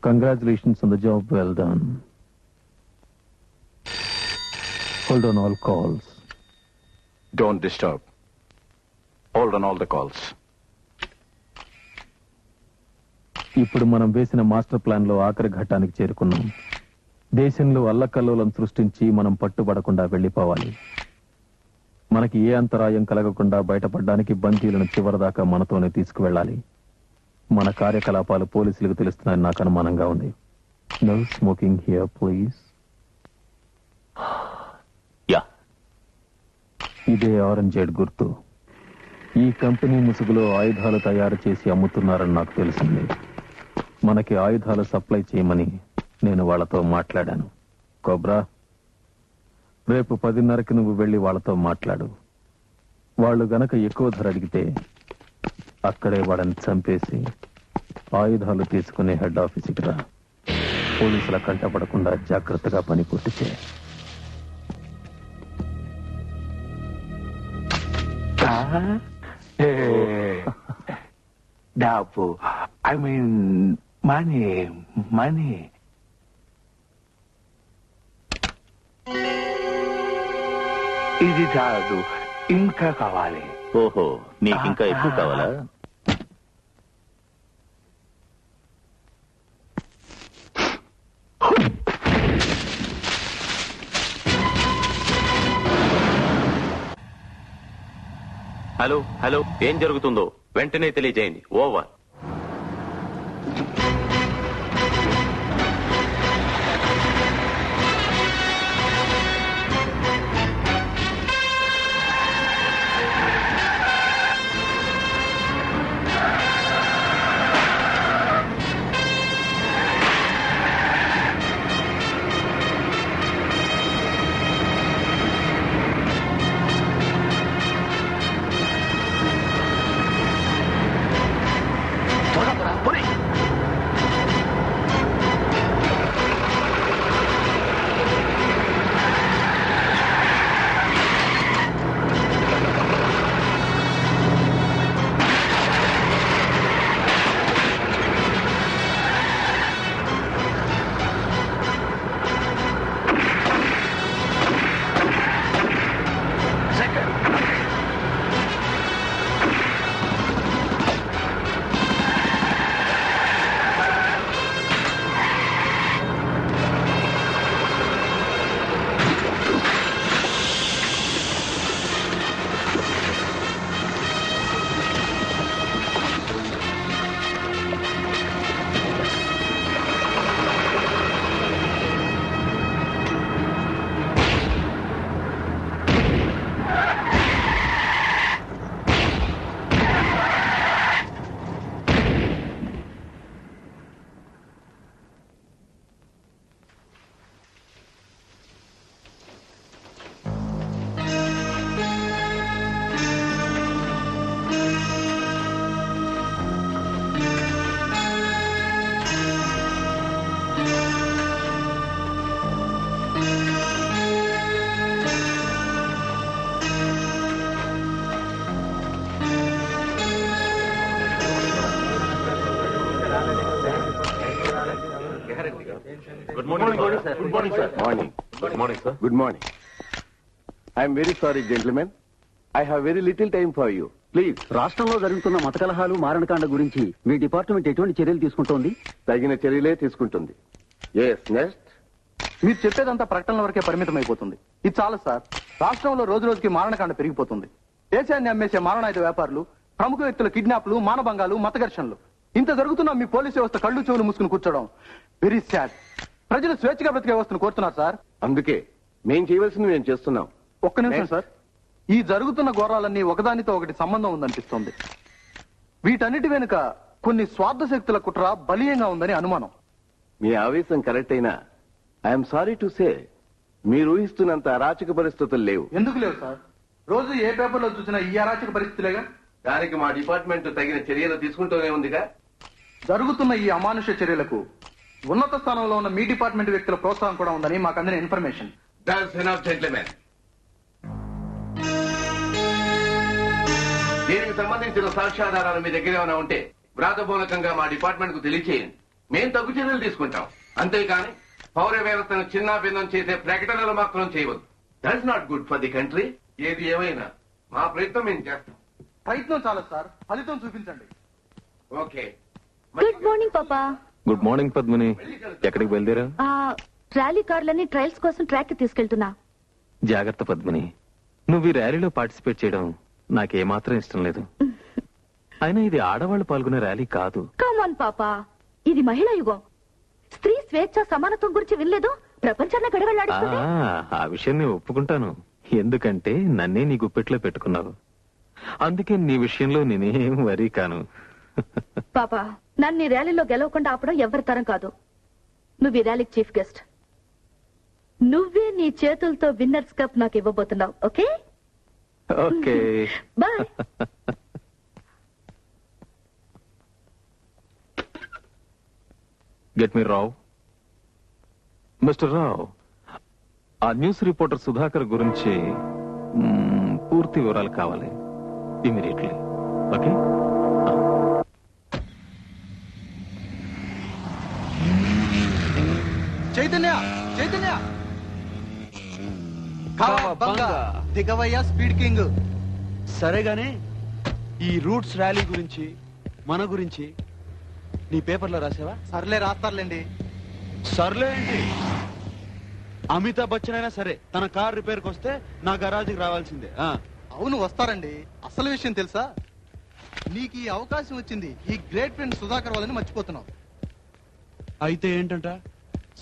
Congratulations on the job well done. Hold on all calls. Don't disturb. Hold on all the calls. ఇప్పుడు మనం వేసిన master plan లో ఆఖరి ఘట్టానికి చేరుకున్నాం. దేశంలో అల్లకల్లోలం సృష్టించి మనం పట్టుబడకుండా వెళ్లిపోవాలి. మనకి ఏ అంతరాయం కలగకుండా బయటపడడానికి బందీలను చివరిదాకా మనతోనే తీసుకువెళ్ళాలి. మన కార్యకలాపాలు పోలీసులకు తెలుస్తున్నాయని నాకు అనుమానంగా ఉంది. No smoking here please. Yeah, ఇదే ఆరెంజేడ్ గుర్తు. ఈ కంపెనీ ముసుగులో ఆయుధాలు తయారు చేసి అమ్ముతున్నారని నాకు తెలిసింది. మనకి ఆయుధాలు సప్లై చేయమని నేను వాళ్ళతో మాట్లాడాను. కోబ్రా, రేపు 10:30కి నువ్వు వెళ్లి వాళ్ళతో మాట్లాడు. వాళ్ళు గనక ఎక్కువ ధర అడిగితే అక్కడే వాళ్ళని చంపేసి ఆయుధాలు తీసుకునే హెడ్ ఆఫీసుకి రా. పోలీసుల కంటపడకుండా జాగ్రత్తగా పని పూర్తి చేయ. డబ్బు, ఐ మీన్ మనీ. ఇది చాలు, ఇంకా కావాలి. ఓహో, నీకు ఇంకా ఎక్కువ కావాలా? హలో హలో, ఏం జరుగుతుందో వెంటనే తెలియజేయండి. Over. Good morning. I am very sorry, gentlemen. I have very little time for you. Please. రాష్ట్రంలో జరుగుతున్న మత కలహాలు మారణకాండ గురించి మీ డిపార్ట్మెంట్ ఎటువంటి చర్యలు తీసుకుంటోంది? తగిన చర్యలే తీసుకుంటుంది. Yes, next. మీరు చెప్పేదంతా ప్రకటనల వరకే పరిమితం అయిపోతుంది. ఇది చాలు సార్. రాష్ట్రంలో రోజు రోజుకి మారణకాండ పెరిగిపోతుంది. దేశాన్ని అమ్మేసే మారణాయుధ వ్యాపారులు, ప్రముఖ వ్యక్తుల కిడ్నాప్లు, మానభంగాలు, మత ఘర్షణలు ఇంత జరుగుతున్నా మీ పోలీసు వ్యవస్థ కళ్ళు చెవులు మూసుకుని కూర్చోవడం వెరీ సాడ్. ప్రజలు స్వేచ్ఛగా బ్రతికే వ్యవస్థను కోరుతున్నారు సార్. అందుకే మేం చేయవలసింది మేము చేస్తున్నాం. ఒక్క నిమిషం సార్. ఈ జరుగుతున్న ఘోరాలన్నీ ఒకదానితో ఒకటి సంబంధం ఉందనిపిస్తోంది. వీటన్నిటి వెనుక కొన్ని స్వార్థ శక్తుల కుట్ర బలీయంగా ఉందని అనుమానం. మీ ఆవేశం కరెక్ట్ అయినా ఐఎమ్ సారీ టు సే మీరు ఊహిస్తున్నంత అరాచక పరిస్థితులు లేవు. ఎందుకు లేవు సార్? రోజు ఏ పేపర్లో చూసినా ఈ అరాచక పరిస్థితులేగా. దానికి మా డిపార్ట్మెంట్ తగిన చర్యలు తీసుకుంటూనే ఉందిగా. జరుగుతున్న ఈ అమానుష చర్యలకు ఉన్నత స్థానంలో ఉన్న మీ డిపార్ట్మెంట్ వ్యక్తుల ప్రోత్సాహం కూడా ఉందని మాకు అందిన ఇన్ఫర్మేషన్. దీనికి సంబంధించిన సాక్ష్యాధారాలు మీ దగ్గర ఏమైనా ఉంటే వ్రాతపూర్వకంగా మా డిపార్ట్మెంట్ కు తెలియచేయండి. మేము తగ్గు చర్యలు తీసుకుంటాం. అంతేకాని పౌర వ్యవస్థను చిన్నాభిన్నం చేసే ప్రకటనలు మాత్రం చేయవద్దు. That's not good for the country. ఏది ఏమైనా మా ప్రయత్నం మేము చేస్తాం. ప్రయత్నం చాలు సార్, ఫలితం చూపించండి. ఓకే. గుడ్ మార్నింగ్ పాపా. Good morning Padmini. ఎక్కడికి బయలుదేరా? ర్యాలీ కార్లని ట్రయల్స్ కోసం ట్రాక్ కి తీసుకెళ్తున్నా. జాగ్రత్త పద్మిని, నువ్వు ఈ ర్యాలీలో పార్టిసిపేట్ చేయడం నాకేమాత్రం ఇష్టం లేదు. అయినా ఇది ఆడవాళ్లు పాల్గొనే ర్యాలీ కాదు. కమాన్ పాపా, ఇది మహిళా యుగం. స్త్రీ స్వేచ్ఛ సమానత్వం గురించి వినలేదు? ప్రపంచాన్ని గడగడలాడిస్తుంది. ఆ విషయం నేను ఒప్పుకుంటాను. ఎందుకంటే నన్నే నీ గుప్పెట్లో పెట్టుకున్నావు. అందుకే నీ విషయంలో నేనేం వరీ కాను. పాపా, నన్ను ఈ ర్యాలీలో గెలవకుండా ఆపడం ఎవరి తరం కాదు. నువ్వు ఈ ర్యాలీకి చీఫ్ గెస్ట్. నువ్వే నీ చేతులతో విన్నర్స్ కప్ నాకు ఇవ్వబోతున్నావు. Okay okay, boy. Get me Rao. Mister Rao, ఆ న్యూస్ రిపోర్టర్ సుధాకర్ గురించి పూర్తి వివరాలు కావాలి ఇమీడియట్లీ. ఓకే. చైతన్య, చైతన్య, దిగవయ్యా స్పీడ్ కింగ్. సరేగానే ఈ రూట్స్ ర్యాలీ గురించి మన గురించి నీ పేపర్లో రాసావా? సర్లే, రాస్తారులేండి. సర్లే ఏంటి, అమితాబ్ బచ్చన్ అయినా సరే తన కార్ రిపేర్కి వస్తే నా గరాజ్కి రావాల్సిందే. అవును, వస్తారండి. అసలు విషయం తెలుసా? నీకు ఈ అవకాశం వచ్చింది ఈ గ్రేట్ ఫ్రెండ్ సుధాకర్ వాళ్ళని మర్చిపోతున్నావు. అయితే ఏంటంట,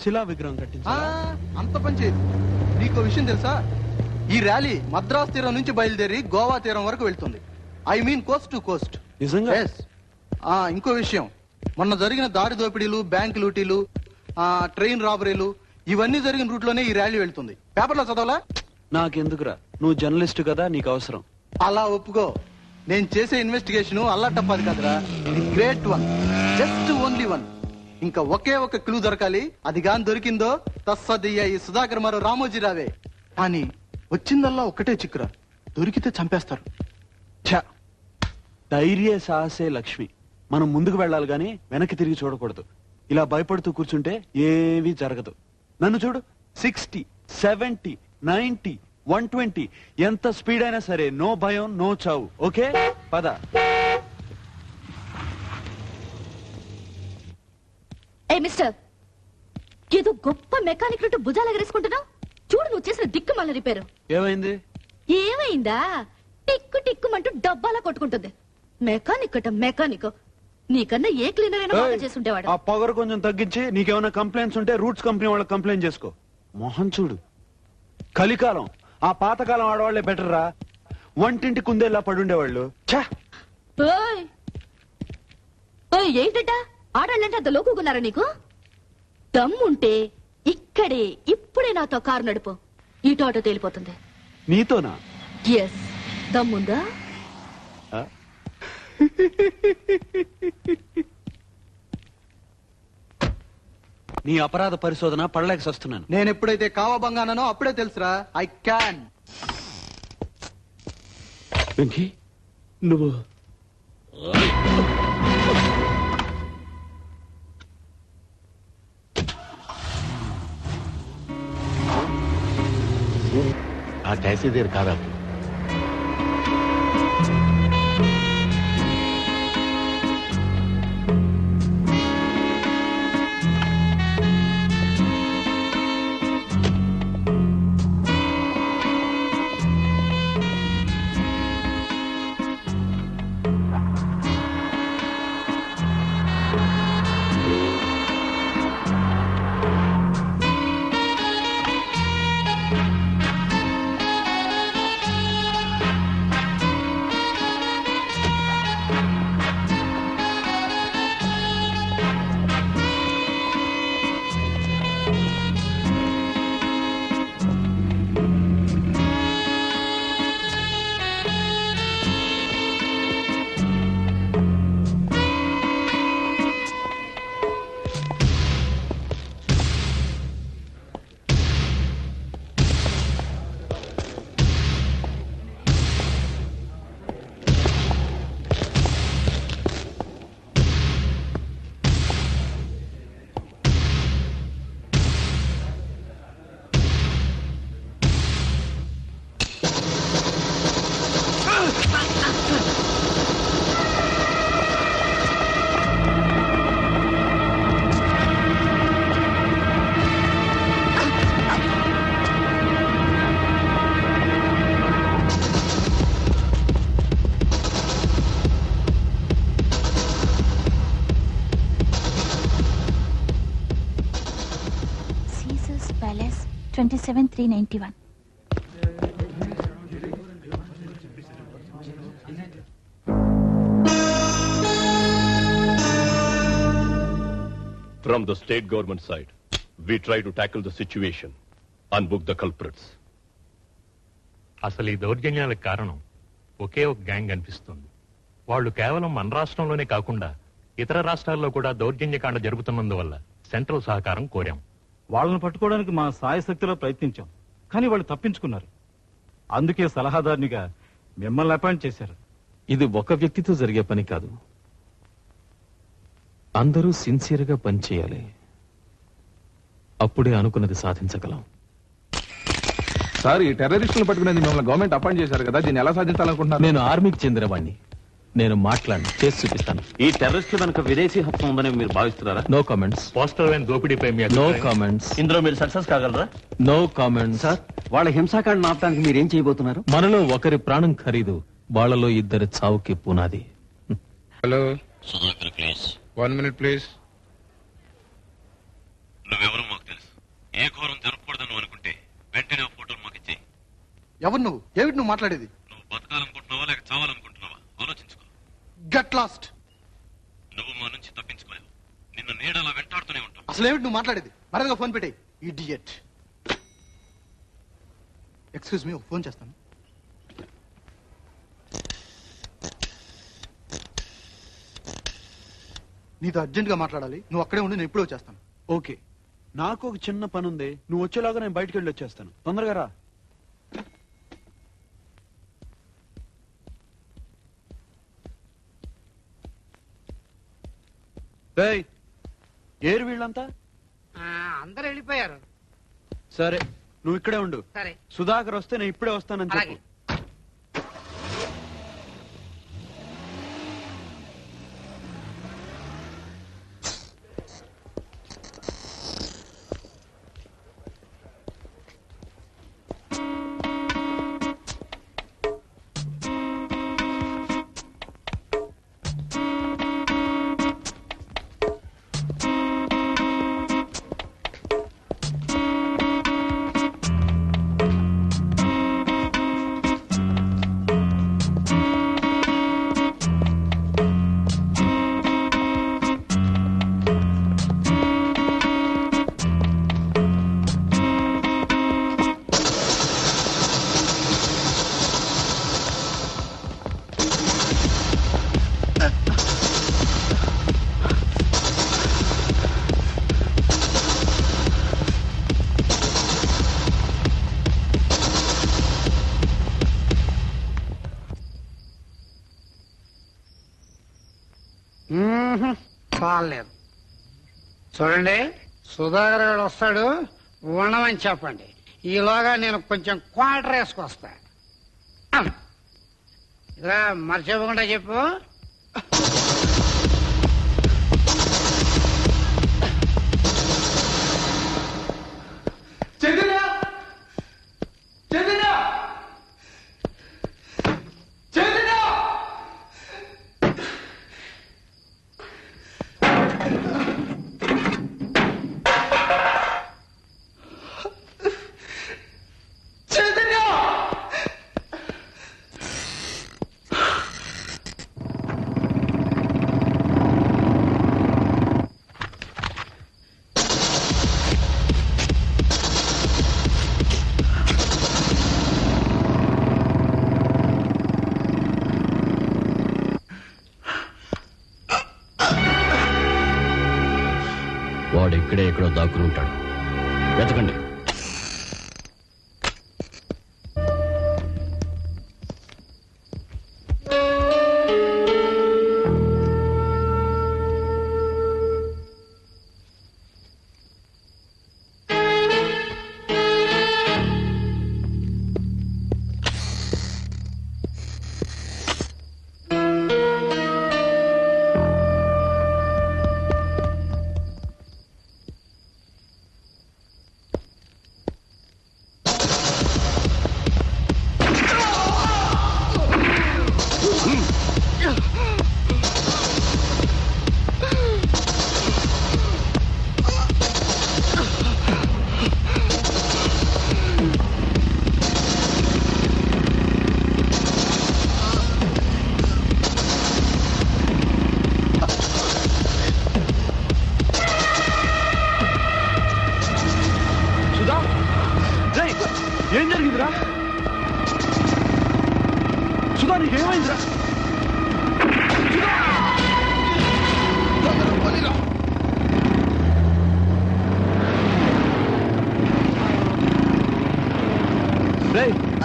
శిలా విగ్రహం కట్టించా? అంత పని చేయదు. నీకు విషయం తెలుసా? ఈ ర్యాలీ మద్రాస్ తీరం నుంచి బయలుదేరి గోవా తీరం వరకు వెళ్తుంది. I mean Coast to Coast. నిజంగా? ఇంకో విషయం, మొన్న జరిగిన దారి దోపిడీలు, బ్యాంక్ లూటీలు, ట్రైన్ రాబరీలు ఇవన్నీ జరిగిన రూట్ లోనే ఈ ర్యాలీ వెళ్తుంది. పేపర్లో చదవలా? నాకెందుకురా, నువ్వు జర్నలిస్ట్ కదా, నీకు అవసరం. అలా ఒప్పుకో. నేను చేసే ఇన్వెస్టిగేషన్ అల్లా టప్పది కదరా, great one, just only one. ఇంకా ఒకే ఒక క్లూ దొరకాలి. అది గాని దొరికిందో తస్సదియ్య ఈ సుధాకర్ మరో రామోజీ రావే. కానీ వచ్చిందల్లా ఒక్కటే చిక్కురా, దొరికితే చంపేస్తారు. ఛ, ధైర్య సాహసే లక్ష్మి. మనం ముందుకు వెళ్ళాలి గాని వెనక్కి తిరిగి చూడకూడదు. ఇలా భయపడుతూ కూర్చుంటే ఏమీ జరగదు. నన్ను చూడు, 60, 70, 90, 120 ఎంత స్పీడ్ అయినా సరే నో భయం, నో చావు. ఓకే, పద. ఏ మిస్టర్, ఏదో గొప్ప మెకానిక్ నుండి భుజాలు ఎగరేసుకుంటున్నావు. చూడు నువ్వు చేసిన దిక్కుమాల రిపేరు. ఏమైంది? ఏమైందా? టిక్కు టిక్కుమంటూ డబ్బాలా కొట్టుకుంటుంది. మెకానిక్ అట మెకానిక్. నీకన్నా ఏ క్లీనర్ అయినా బాగా చేసుంటేవాడు. ఆ పొగరు కొంచెం తగ్గించి నీకేమైనా కంప్లైంట్స్ ఉంటే రూట్స్ కంపెనీ వాళ్ళకి కంప్లైంట్ చేసుకో. మోహన్ చూడు, కలికాలం, ఆ పాతకాలం ఆడవాళ్లే బెటర్ రా. వంటింటి కుందేలా పడుండేవాళ్ళు. ఏంటట ఆడాళ్ళంటే అంత లోకున్నారా నీకు? దమ్ముంటే ఇక్కడే ఇప్పుడే నాతో కారు నడుపు. ఇటు ఆటో తేలిపోతుంది. నీతోనా? ఎస్, దమ్ముందా? నీ అపరాధ పరిశోధన పడలేక వస్తున్నాను. నేను ఎప్పుడైతే కావబంగానో అప్పుడే తెలుసురా, ఐ క్యాన్. వెంకీ, నువ్వు ఆ టైసీ దగ్గర కాదా? 27,391. From the state government side, we try to tackle the situation and book the culprits. అసలు ఈ దౌర్జన్యాలకు కారణం ఒకే ఒక గ్యాంగ్ అనిపిస్తుంది. వాళ్ళు కేవలం మన రాష్ట్రంలోనే కాకుండా ఇతర రాష్ట్రాల్లో కూడా దౌర్జన్యకాండ జరుగుతున్నందువల్ల సెంట్రల్ సహకారం కోరాం. వాళ్ళని పట్టుకోవడానికి మా సాయశక్తిలో ప్రయత్నించాం, కానీ వాళ్ళు తప్పించుకున్నారు. అందుకే సలహాదారునిగా మిమ్మల్ని అపాయింట్ చేశారు. ఇది ఒక వ్యక్తితో జరిగే పని కాదు. అందరూ సిన్సియర్గా పనిచేయాలి. అప్పుడే అనుకున్నది సాధించగలం. సార్, ఈ టెర్రరిస్టులను పట్టుకునేది మిమ్మల్ని గవర్నమెంట్ అపాయింట్ చేశారు కదా, దీన్ని ఎలా సాధించాలనుకుంటున్నారు? నేను ఆర్మీకి చెందినవాడిని. నేను మాట్లాడి చేసి చూపిస్తాను. ఈ టెర్రరిస్టుల వెనుక విదేశీ హస్తం ఉందని మీరు భావిస్తున్నారా? No comments. పోస్టల్ వ్యాన్ దోపిడీపై నో కామెంట్స్. ఇందులో మీరు సక్సెస్ కాగలరా? No comments. సార్, వాళ్ళ హింసాకాండ ఆపడానికి మీరేం చేయబోతున్నారు? మనలో ఒకరి ప్రాణం ఖరీదు, వాళ్ళలో ఇద్దరి చావుకి పునాది. Hello Sudhakar, please 1 minute please. నువ్వెవరో మాకు తెలుసు. ఏ ఘోరం జరగకూడదని అనుకుంటే వెంటనే ఆ ఫోటోలు మాకు ఇచ్చేయి. ఎవరు నువ్వు? ఏమిటి నువ్వు మాట్లాడేది? నువ్వు బతకాలనుకుంటున్నావా లేక చావాలనుకుంటున్నావా? ఆలోచించుకో. Get lost. నువ్వు మా నుంచి తప్పించుకోలేవు. నిన్ను నీడలా వెంటాడుతూనే ఉంటావు. అసలు ఏమిటి నువ్వు మాట్లాడేది? మరొక ఫోన్ పెట్టే. ఇడియట్. ఎక్స్క్యూజ్ మీ, ఫోన్ చేస్తాను. నీతో అర్జెంట్ గా మాట్లాడాలి. నువ్వు అక్కడే ఉండి, నేను ఇప్పుడే వచ్చేస్తాను. ఓకే, నాకు ఒక చిన్న పని ఉంది. నువ్వు వచ్చేలాగా నేను బయటికి వెళ్ళి వచ్చేస్తాను. తొందరగా రా. ఏరు వీళ్ళంతా? అందరూ వెళ్ళిపోయారు. సరే, నువ్వు ఇక్కడే ఉండు. సరే. సుధాకర్ వస్తే నేను ఇప్పుడే వస్తానని చెప్పు. చాలేదు. చూడండి, సుధాకర్ గారు వస్తాడు, ఉండమని చెప్పండి. ఈలోగా నేను కొంచెం క్వార్టర్ వేసుకొస్తా. ఇదిగా మర్చిపోకుండా చెప్పు. వాడు ఇక్కడే ఎక్కడో దాక్కుని ఉంటాడు. వెతకండి. ఏం జరిగిందిరా? సుధా నీకేమైందిరా?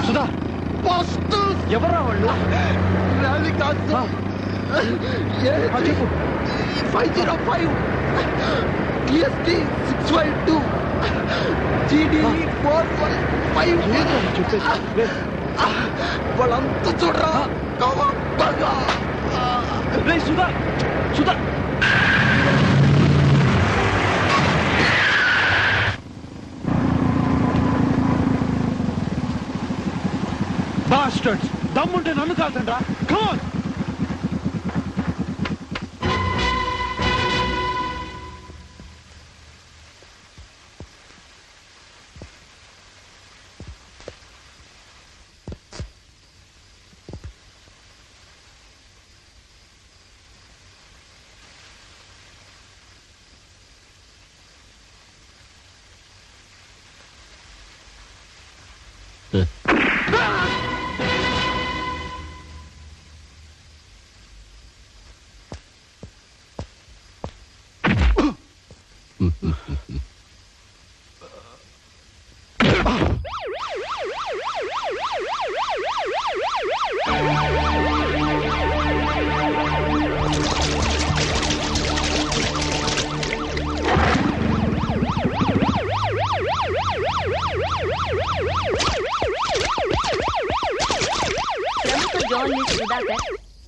సుధా ఎవరా వాళ్ళు? ర్యాలీ కాదు చెప్పు. 505 EST 652 GDE 415 వాళ్ళంతా చూడరా. సుధా సుధా బాస్టర్డ్స్, దమ్ముంటే నన్ను కాల్చండి రా. Come on.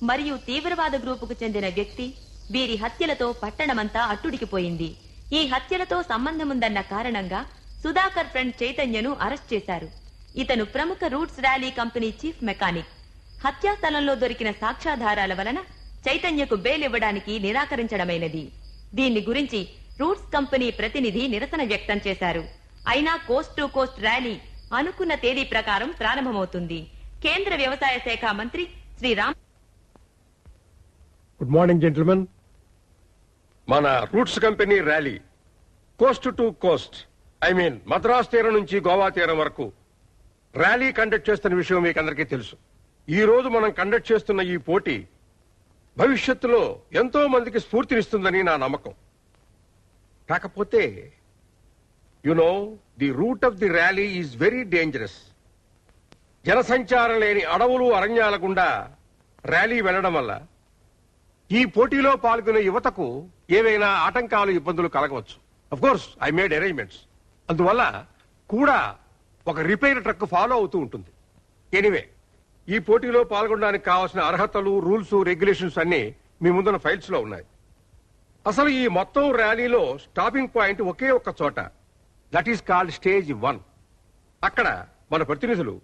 మరియు తీవ్రవాద గ్రూపుకు చెందిన వ్యక్తి వీరి హత్యలతో పట్టణమంతా అట్టుడికిపోయింది. ఈ హత్యలతో సంబంధముందన్న కారణంగా సుధాకర్ ఫ్రెండ్ చైతన్యను అరెస్ట్ చేశారు. ఇతను ప్రముఖ roots rally company chief mechanic. హత్యాస్థలంలో దొరికిన సాక్ష్యాధారాల వలన చైతన్యకు బెయిల్ ఇవ్వడానికి నిరాకరించడమైనది. దీన్ని గురించి రూట్స్ కంపెనీ ప్రతినిధి నిరసన వ్యక్తం చేశారు. అయినా కోస్ట్ టు కోస్ట్ ర్యాలీ అనుకున్న తేదీ ప్రకారం ప్రారంభమవుతుంది. కేంద్ర వ్యవసాయ శాఖ మంత్రి Shri Ram. Good morning gentlemen. మన roots company rally coast to coast, I mean Madras తీరం నుంచి గోవా తీరం వరకు ర్యాలీ కండక్ట్ చేస్తున్న విషయం మీకు అందరికీ తెలుసు. ఈ రోజు మనం కండక్ట్ చేస్తున్న ఈ పోటీ భవిష్యత్తులో ఎంతో మందికి స్ఫూర్తినిస్తుందని నా నమ్మకం. కాకపోతే the route of the rally is very dangerous. జనసంచారం లేని అడవులు అరణ్యాల గుండా ర్యాలీ వెళ్లడం వల్ల ఈ పోటీలో పాల్గొనే యువతకు ఏవైనా ఆటంకాలు, ఇబ్బందులు కలగవచ్చు. Of course I made arrangements. అందువల్ల కూడా ఒక రిపేర్ ట్రక్ ఫాలో అవుతూ ఉంటుంది. ఎనీవే, ఈ పోటీలో పాల్గొనడానికి కావాల్సిన అర్హతలు, రూల్స్, రెగ్యులేషన్స్ అన్ని మీ ముందున్న ఫైల్స్ లో ఉన్నాయి. అసలు ఈ మొత్తం ర్యాలీలో స్టాపింగ్ పాయింట్ ఒకే ఒక్క చోట, దట్ ఈస్ కాల్డ్ స్టేజ్ 1. అక్కడ మన ప్రతినిధులు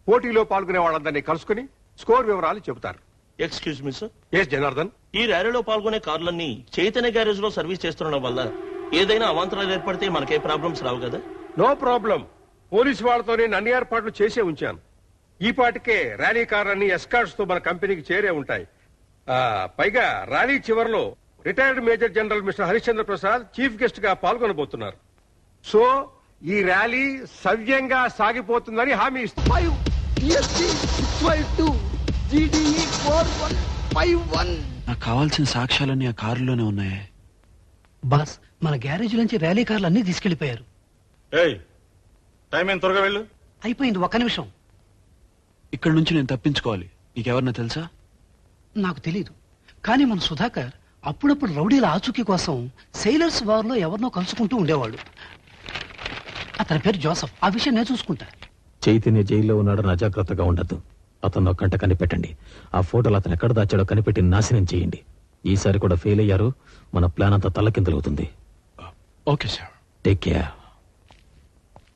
పోటీలో పాల్గొనే వాళ్ళందరినీ కలుసుకుని స్కోర్ వివరాలు చెబుతారు. Excuse me sir. Yes Janardhan. ఈ ర్యాలీలో పాల్గొనే కార్లన్నీ చైతన్య గ్యారేజ్ లో సర్వీస్ చేస్తుండడం వల్ల ఏదైనా అవాంతరాలు ఏర్పడితే మనకే ప్రాబ్లమ్స్ రావు కదా? No problem. పోలీసు వాళ్ళతో నేను అన్ని ఏర్పాట్లు చేసే ఉంచాను. ఈ పాటికే ర్యాలీ కార్లన్నీ ఎస్కార్ట్స్ తో మన కంపెనీకి చేరే ఉంటాయి. పైగా ర్యాలీ చివరిలో retired major general mister Harishchandra Prasad chief guest గా పాల్గొనబోతున్నారు. సో ఈ ర్యాలీ సవ్యంగా సాగిపోతుందని హామీ ఇస్తున్నారు. నాకు కావాల్సిన సాక్ష్యాలన్నీ ఆ కారులోనే ఉన్నాయి. బాస్, మన గ్యారేజ్ నుంచి ర్యాలీ కార్లు అన్ని తీసుకెళ్లిపోయారు. టైం ఏం, త్వరగా వెళ్ళు. అయిపోయింది, ఒక్క నిమిషం. ఇక్కడి నుంచి నేను తప్పించుకోవాలి. నీకెవరన్నా తెలుసా? నాకు తెలీదు, కానీ మన సుధాకర్ అప్పుడప్పుడు రౌడీల ఆచూకీ కోసం సెయిలర్స్ వార్ లో ఎవరినో కలుసుకుంటూ ఉండేవాడు. అతని పేరు జోసఫ్. ఆ విషయం నేను చూసుకుంటా. చైతన్య జైల్లో ఉన్నాడని అజాగ్రత్తగా ఉండద్దు. అతను కంట కనిపెట్టండి. ఆ ఫోటోలు అతను ఎక్కడ దాచాడో కనిపెట్టి నాశనం చేయండి. ఈసారి కూడా ఫెయిల్ అయ్యారు, మన ప్లాన్ అంతా తల్లకిందులవుతుంది. Okay sir. Take care.